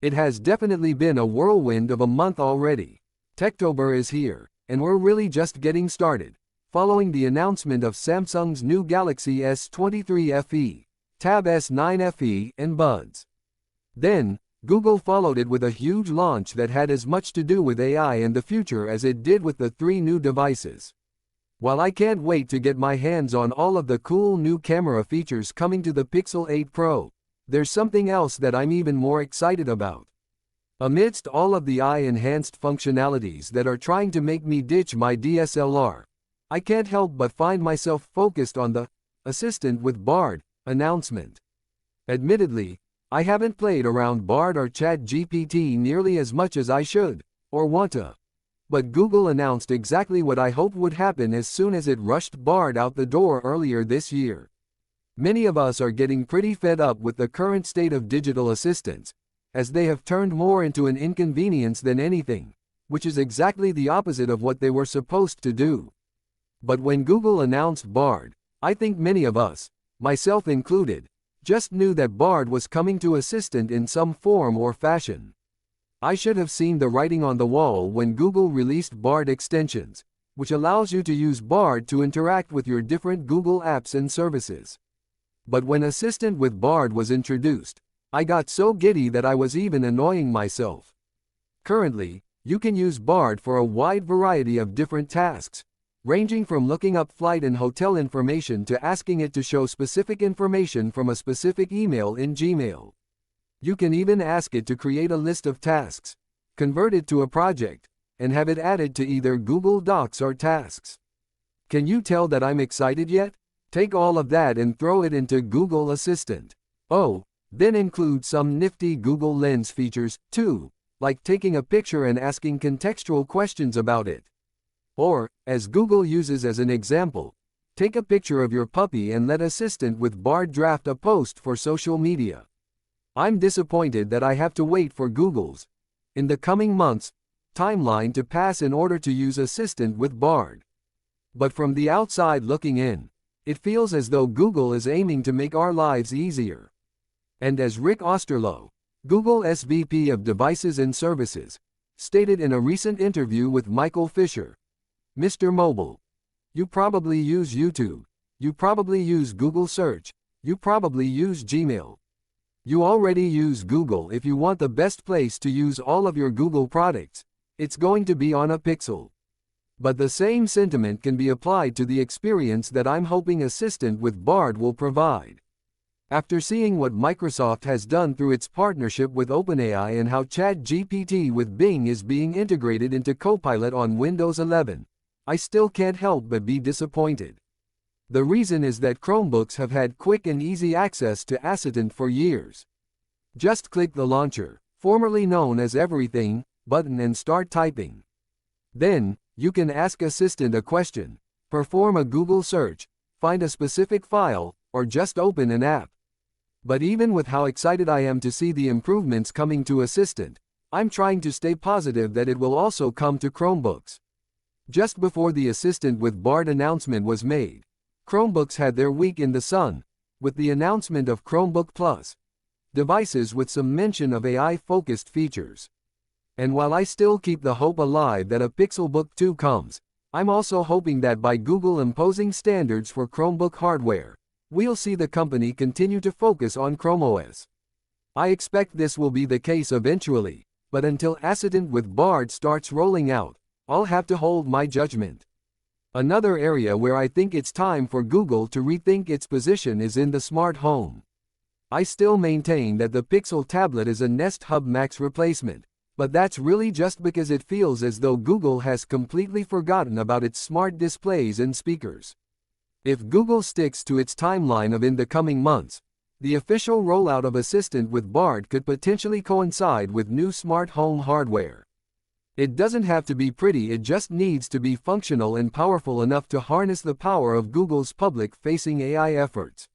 It has definitely been a whirlwind of a month already. Techtober is here, and we're really just getting started, following the announcement of Samsung's new Galaxy S23 FE, Tab S9 FE, and Buds. Then, Google followed it with a huge launch that had as much to do with AI and the future as it did with the 3 new devices. While I can't wait to get my hands on all of the cool new camera features coming to the Pixel 8 Pro, there's something else that I'm even more excited about. Amidst all of the AI-enhanced functionalities that are trying to make me ditch my DSLR, I can't help but find myself focused on the Assistant with Bard announcement. Admittedly, I haven't played around Bard or ChatGPT nearly as much as I should, or want to. But Google announced exactly what I hoped would happen as soon as it rushed Bard out the door earlier this year. Many of us are getting pretty fed up with the current state of digital assistants, as they have turned more into an inconvenience than anything, which is exactly the opposite of what they were supposed to do. But when Google announced Bard, I think many of us, myself included, just knew that Bard was coming to Assistant in some form or fashion. I should have seen the writing on the wall when Google released Bard extensions, which allows you to use Bard to interact with your different Google apps and services. But when Assistant with Bard was introduced, I got so giddy that I was even annoying myself. Currently, you can use Bard for a wide variety of different tasks, ranging from looking up flight and hotel information to asking it to show specific information from a specific email in Gmail. You can even ask it to create a list of tasks, convert it to a project, and have it added to either Google Docs or Tasks. Can you tell that I'm excited yet? Take all of that and throw it into Google Assistant. Oh, then include some nifty Google Lens features, too, like taking a picture and asking contextual questions about it. Or, as Google uses as an example, take a picture of your puppy and let Assistant with Bard draft a post for social media. I'm disappointed that I have to wait for Google's, in the coming months, timeline to pass in order to use Assistant with Bard. But from the outside looking in, it feels as though Google is aiming to make our lives easier. And as Rick Osterloh, Google SVP of Devices and Services, stated in a recent interview with Michael Fisher, Mr. Mobile, you probably use YouTube, you probably use Google Search, you probably use Gmail. You already use Google. If you want the best place to use all of your Google products, it's going to be on a Pixel. But the same sentiment can be applied to the experience that I'm hoping Assistant with Bard will provide. After seeing what Microsoft has done through its partnership with OpenAI and how ChatGPT with Bing is being integrated into Copilot on Windows 11, I still can't help but be disappointed. The reason is that Chromebooks have had quick and easy access to Assistant for years. Just click the launcher, formerly known as Everything, button and start typing. Then, you can ask Assistant a question, perform a Google search, find a specific file, or just open an app. But even with how excited I am to see the improvements coming to Assistant, I'm trying to stay positive that it will also come to Chromebooks. Just before the Assistant with Bard announcement was made, Chromebooks had their week in the sun, with the announcement of Chromebook Plus, devices with some mention of AI-focused features. And while I still keep the hope alive that a Pixelbook 2 comes, I'm also hoping that by Google imposing standards for Chromebook hardware, we'll see the company continue to focus on Chrome OS. I expect this will be the case eventually, but until Assistant with Bard starts rolling out, I'll have to hold my judgment. Another area where I think it's time for Google to rethink its position is in the smart home. I still maintain that the Pixel tablet is a Nest Hub Max replacement, but that's really just because it feels as though Google has completely forgotten about its smart displays and speakers. If Google sticks to its timeline of in the coming months, the official rollout of Assistant with Bard could potentially coincide with new smart home hardware. It doesn't have to be pretty, it just needs to be functional and powerful enough to harness the power of Google's public-facing AI efforts.